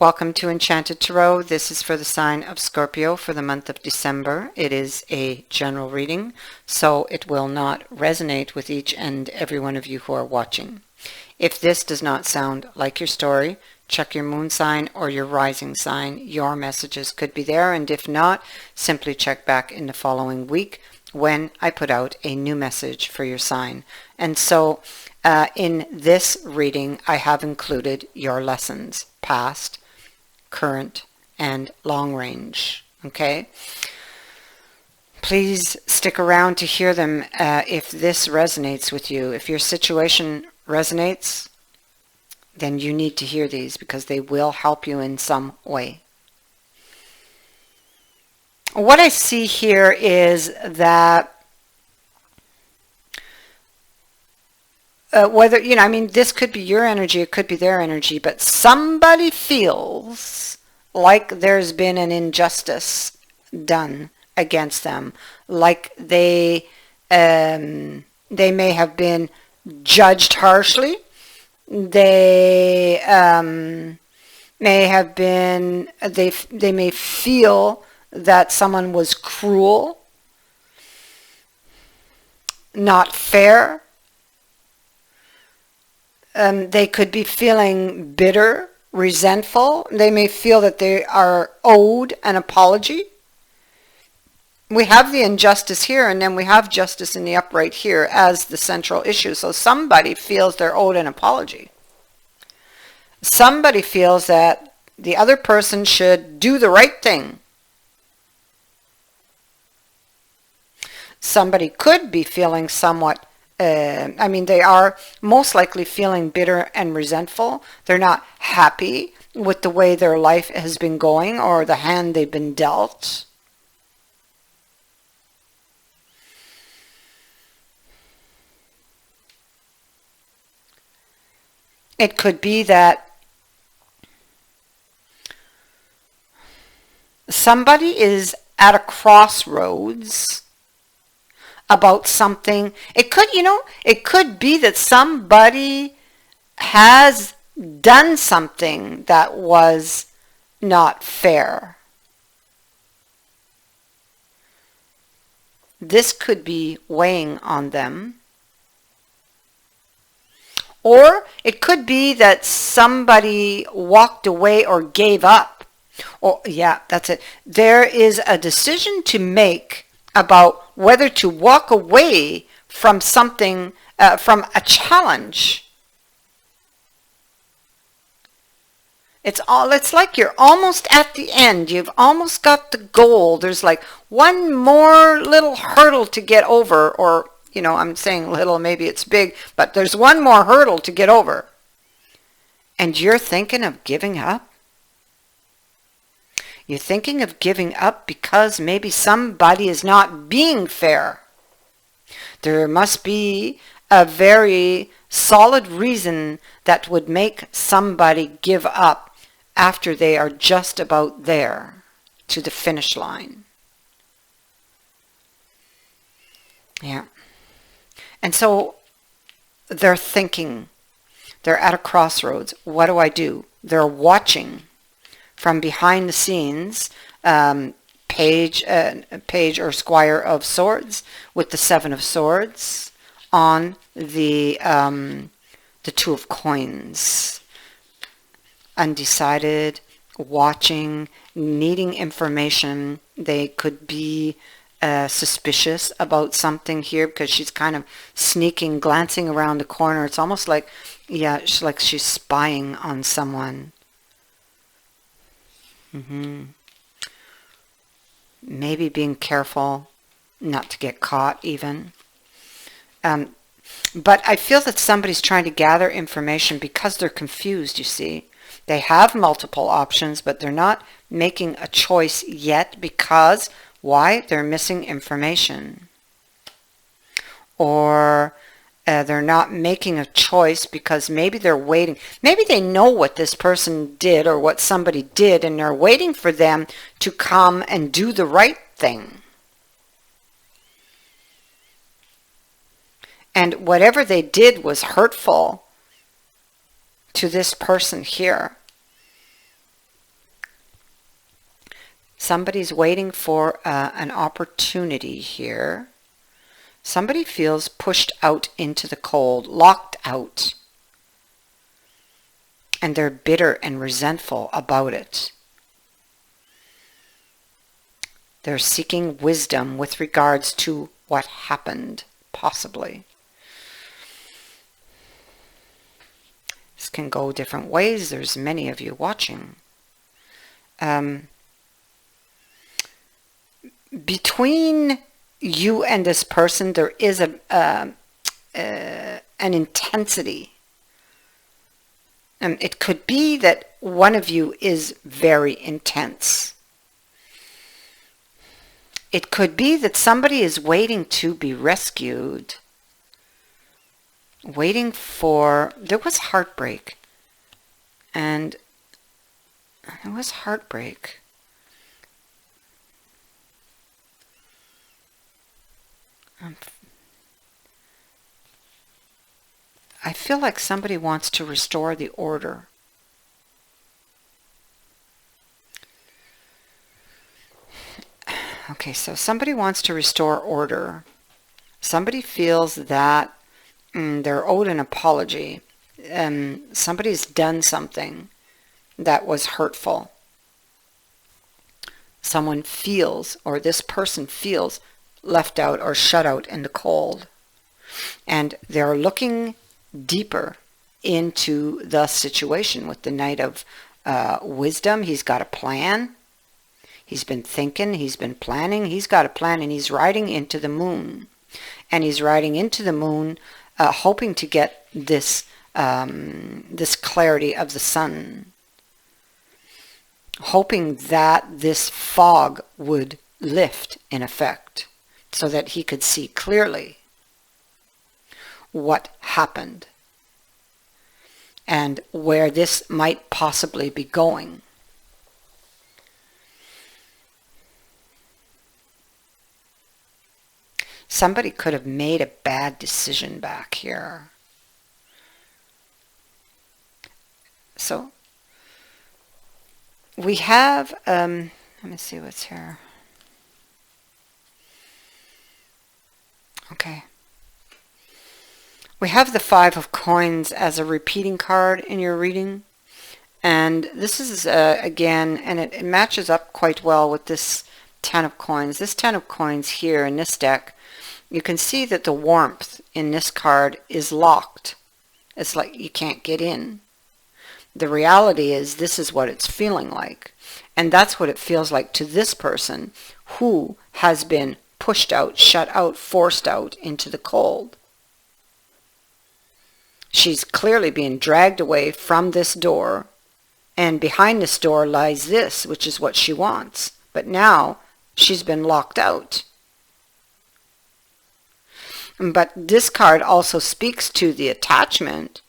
Welcome to Enchanted Tarot. This is for the sign of Scorpio for the month of December. It is a general reading, so it will not resonate with each and every one of you who are watching. If this does not sound like your story, check your moon sign or your rising sign. Your messages could be there, and if not, simply check back in the following week when I put out a new message for your sign. And so in this reading, I have included your lessons, past, current, and long range. Okay? Please stick around to hear them if this resonates with you. If your situation resonates, then you need to hear these because they will help you in some way. What I see here is that this could be your energy, it could be their energy, but somebody feels like there's been an injustice done against them, like they may have been judged harshly. They may have been, they may feel that someone was cruel, not fair. They could be feeling bitter, resentful. They may feel that they are owed an apology. We have the injustice here, and then we have justice in the upright here as the central issue. So somebody feels they're owed an apology. Somebody feels that the other person should do the right thing. Somebody could be feeling somewhat they are most likely feeling bitter and resentful. They're not happy with the way their life has been going or the hand they've been dealt. It could be that somebody is at a crossroads about something. It could be that somebody has done something that was not fair. This could be weighing on them. Or it could be that somebody walked away or gave up. Or yeah, that's it. There is a decision to make about whether to walk away from something, from a challenge. It's like you're almost at the end. You've almost got the goal. There's like one more little hurdle to get over, or, I'm saying little, maybe it's big, but there's one more hurdle to get over. And you're thinking of giving up? You're thinking of giving up because maybe somebody is not being fair. There must be a very solid reason that would make somebody give up after they are just about there to the finish line. Yeah. And so they're thinking, they're at a crossroads. What do I do? They're watching from behind the scenes, page or Squire of Swords with the Seven of Swords on the Two of Coins. Undecided, watching, needing information. They could be suspicious about something here because she's kind of sneaking, glancing around the corner. It's almost like, she's spying on someone. Maybe being careful not to get caught even. But I feel that somebody's trying to gather information because they're confused, you see. They have multiple options, but they're not making a choice yet because, why? They're missing information. Or they're not making a choice because maybe they're waiting. Maybe they know what this person did or what somebody did, and they're waiting for them to come and do the right thing. And whatever they did was hurtful to this person here. Somebody's waiting for an opportunity here. Somebody feels pushed out into the cold, locked out. And they're bitter and resentful about it. They're seeking wisdom with regards to what happened, possibly. This can go different ways. There's many of you watching. Between you and this person, there is an intensity. It could be that one of you is very intense. It could be that somebody is waiting to be rescued. Waiting for... There was heartbreak. And there was heartbreak. I feel like somebody wants to restore the order. Okay, so somebody wants to restore order. Somebody feels that they're owed an apology. Somebody's done something that was hurtful. Someone feels, or this person feels, left out or shut out in the cold. And they're looking deeper into the situation with the Knight of Wisdom. He's got a plan. He's been thinking, he's been planning, he's got a plan, and he's riding into the moon. And he's riding into the moon hoping to get this, this clarity of the sun. Hoping that this fog would lift in effect so that he could see clearly what happened and where this might possibly be going. Somebody could have made a bad decision back here. So we have, let me see what's here. Okay. We have the Five of Coins as a repeating card in your reading. And this is, again, and it matches up quite well with this Ten of Coins. This Ten of Coins here in this deck, you can see that the warmth in this card is locked. It's like you can't get in. The reality is this is what it's feeling like. And that's what it feels like to this person who has been pushed out, shut out, forced out into the cold. She's clearly being dragged away from this door. And behind this door lies this, which is what she wants. But now she's been locked out. But this card also speaks to the attachment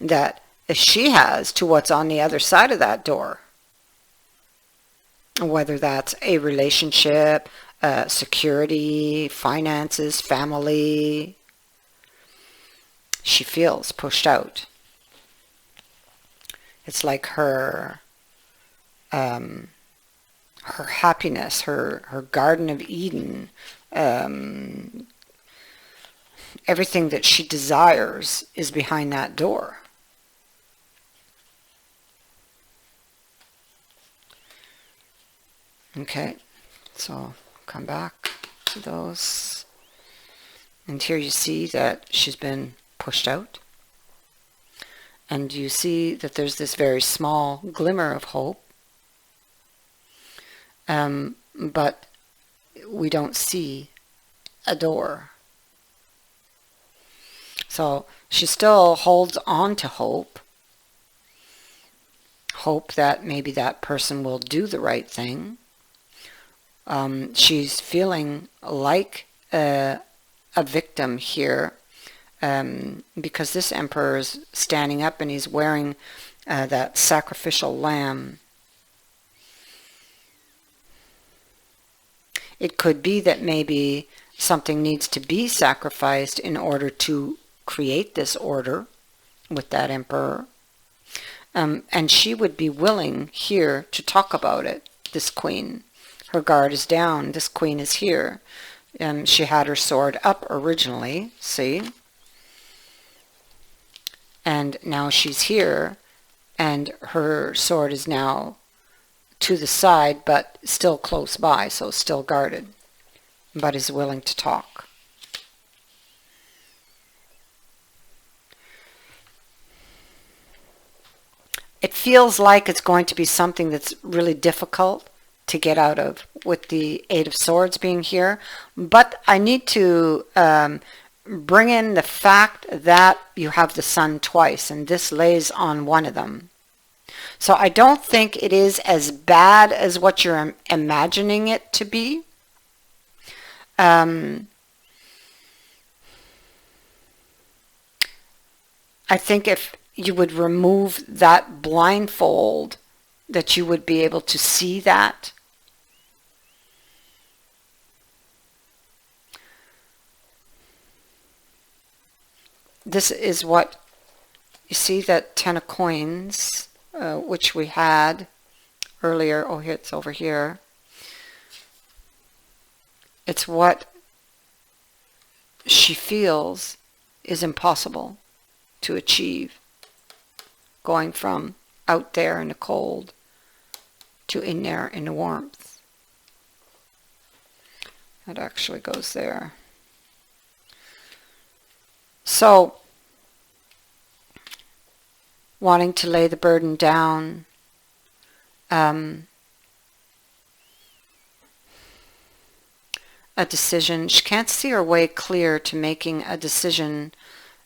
that she has to what's on the other side of that door. Whether that's a relationship, security, finances, family. She feels pushed out. It's like her happiness, her Garden of Eden, everything that she desires is behind that door. Okay, so come back to those. And here you see that she's been pushed out. And you see that there's this very small glimmer of hope. But we don't see a door. So she still holds on to hope. Hope that maybe that person will do the right thing. She's feeling like a victim here because this emperor is standing up and he's wearing that sacrificial lamb. It could be that maybe something needs to be sacrificed in order to create this order with that emperor. And she would be willing here to talk about it. this queen. Her guard is down. This queen is here. She had her sword up originally, see? And now she's here, and her sword is now to the side, but still close by, so still guarded, but is willing to talk. It feels like it's going to be something that's really difficult to get out of with the Eight of Swords being here, but I need to bring in the fact that you have the Sun twice, and this lays on one of them. So I don't think it is as bad as what you're imagining it to be. I think if you would remove that blindfold, that you would be able to see that. This is what, you see that 10 of coins, which we had earlier. Oh, it's over here. It's what she feels is impossible to achieve, going from out there in the cold to in there in the warmth. That actually goes there. So, wanting to lay the burden down, a decision. She can't see her way clear to making a decision.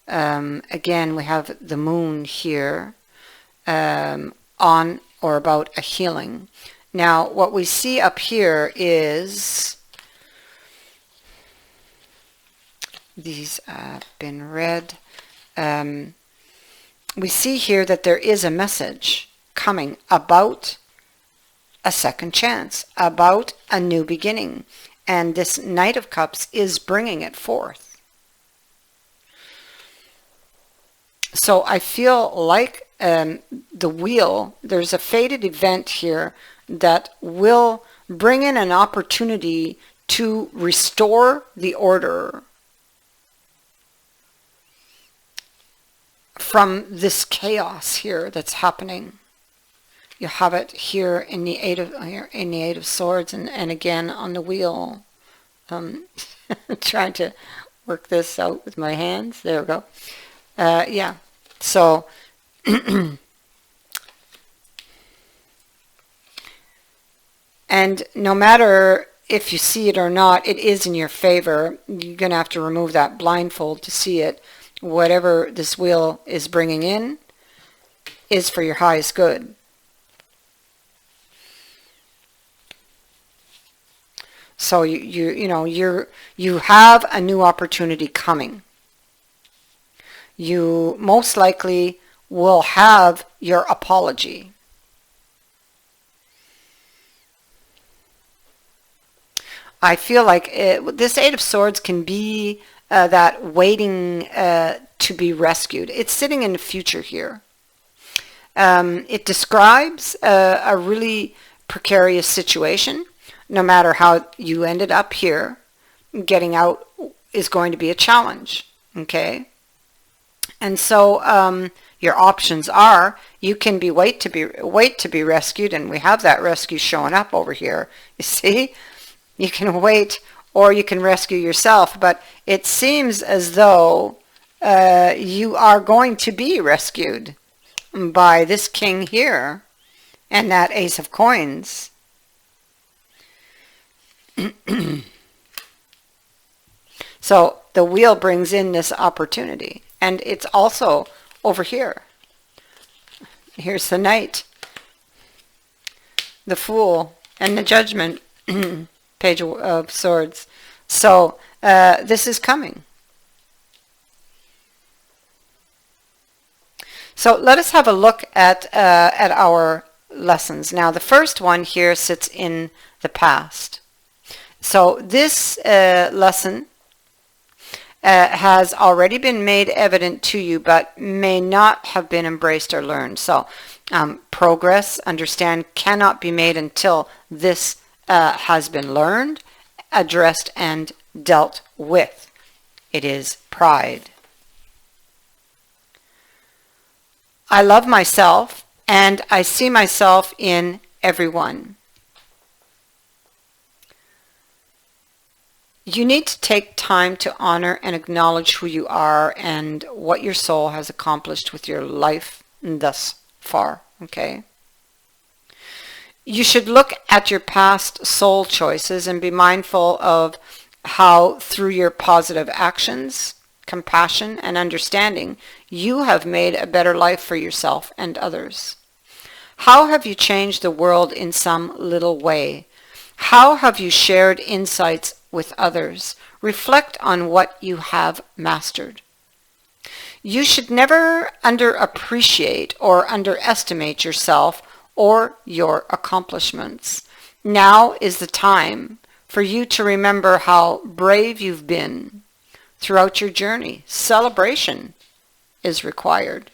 Again, we have the moon here on or about a healing. Now, what we see up here is, these have been read. We see here that there is a message coming about a second chance, about a new beginning. And this Knight of Cups is bringing it forth. So I feel like the wheel, there's a fated event here that will bring in an opportunity to restore the order from this chaos here that's happening. You have it here in the Eight of Swords, and again on the wheel. Trying to work this out with my hands. There we go. Yeah. So and no matter if you see it or not, it is in your favor. You're going to have to remove that blindfold to see it. Whatever this wheel is bringing in is for your highest good. So you have a new opportunity coming. You most likely will have your apology. I feel like this Eight of Swords can be that waiting to be rescued. It's sitting in the future here. It describes a really precarious situation. No matter how you ended up here, getting out is going to be a challenge. Okay? And so your options are, you can wait to be rescued, and we have that rescue showing up over here. You see? You can wait, or you can rescue yourself, but it seems as though you are going to be rescued by this king here and that Ace of Coins. So the wheel brings in this opportunity, and it's also over here. Here's the Knight, the Fool, and the Judgment. Page of Swords. So this is coming. So let us have a look at our lessons. Now the first one here sits in the past. So this lesson has already been made evident to you, but may not have been embraced or learned. So progress, understand, cannot be made until this has been learned, addressed, and dealt with. It is pride. I love myself, and I see myself in everyone. You need to take time to honor and acknowledge who you are and what your soul has accomplished with your life thus far, okay? You should look at your past soul choices and be mindful of how through your positive actions, compassion, and understanding, you have made a better life for yourself and others. How have you changed the world in some little way? How have you shared insights with others? Reflect on what you have mastered. You should never underappreciate or underestimate yourself or your accomplishments. Now is the time for you to remember how brave you've been throughout your journey. Celebration is required.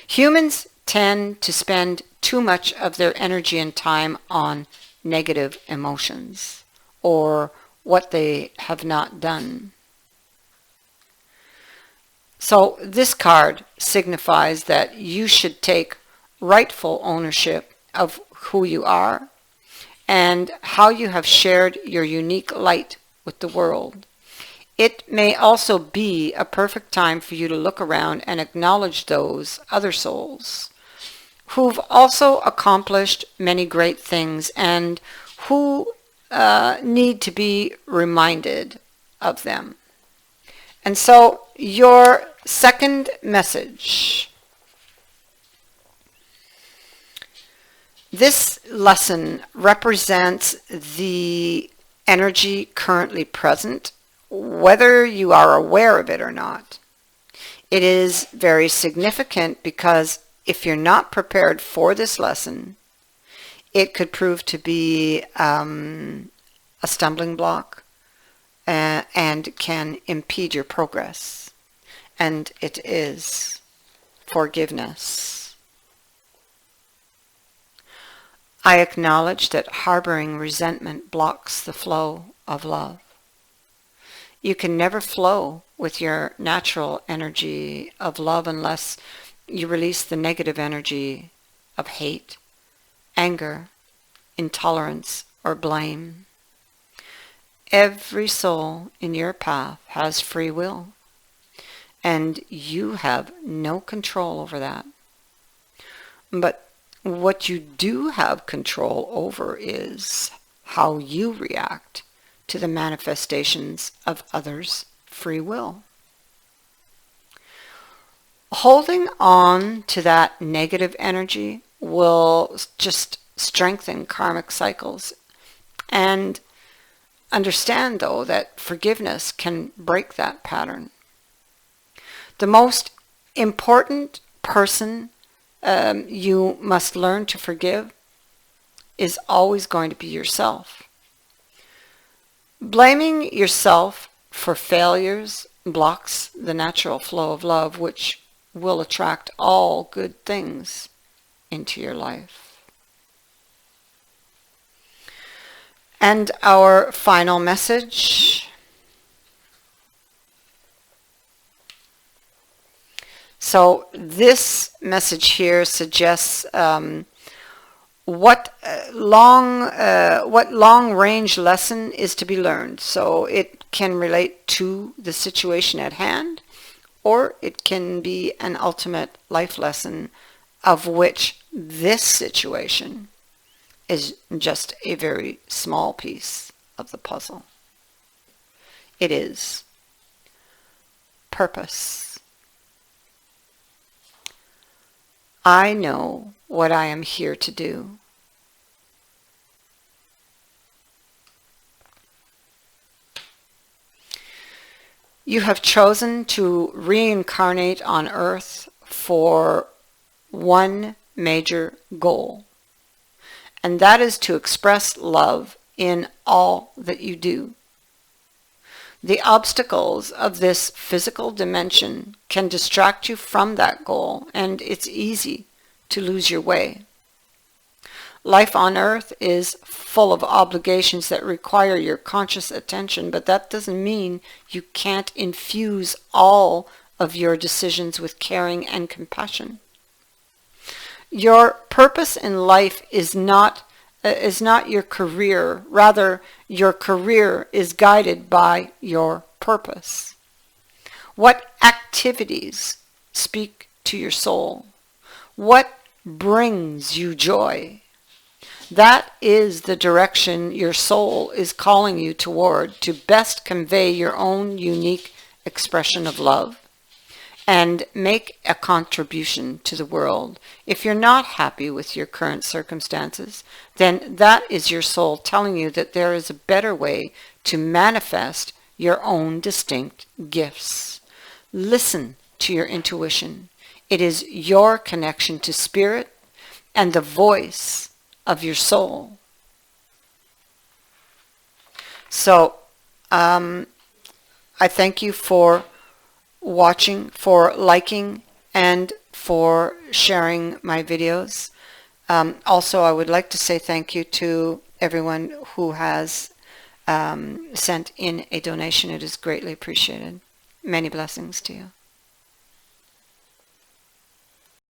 Humans tend to spend too much of their energy and time on negative emotions or what they have not done. So this card signifies that you should take rightful ownership of who you are and how you have shared your unique light with the world. It may also be a perfect time for you to look around and acknowledge those other souls who've also accomplished many great things and who need to be reminded of them. And so your second message. This lesson represents the energy currently present, whether you are aware of it or not. It is very significant because if you're not prepared for this lesson, it could prove to be a stumbling block and can impede your progress. And it is forgiveness. I acknowledge that harboring resentment blocks the flow of love. You can never flow with your natural energy of love unless you release the negative energy of hate, anger, intolerance, or blame. Every soul in your path has free will, and you have no control over that. But what you do have control over is how you react to the manifestations of others' free will. Holding on to that negative energy will just strengthen karmic cycles. And understand, though, that forgiveness can break that pattern. The most important person you must learn to forgive is always going to be yourself. Blaming yourself for failures blocks the natural flow of love, which will attract all good things into your life. And our final message. So this message here suggests what long-range lesson is to be learned. So it can relate to the situation at hand, or it can be an ultimate life lesson of which this situation is just a very small piece of the puzzle. It is purpose. I know what I am here to do. You have chosen to reincarnate on Earth for one major goal, and that is to express love in all that you do. The obstacles of this physical dimension can distract you from that goal, and it's easy to lose your way. Life on earth is full of obligations that require your conscious attention, but that doesn't mean you can't infuse all of your decisions with caring and compassion. Your purpose in life is not your career. Rather, your career is guided by your purpose. What activities speak to your soul? What brings you joy? That is the direction your soul is calling you toward to best convey your own unique expression of love and make a contribution to the world. If you're not happy with your current circumstances, then that is your soul telling you that there is a better way to manifest your own distinct gifts. Listen to your intuition. It is your connection to spirit and the voice of your soul. So, I thank you for watching, for liking, and for sharing my videos. Also, I would like to say thank you to everyone who has sent in a donation. It is greatly appreciated. Many blessings to you.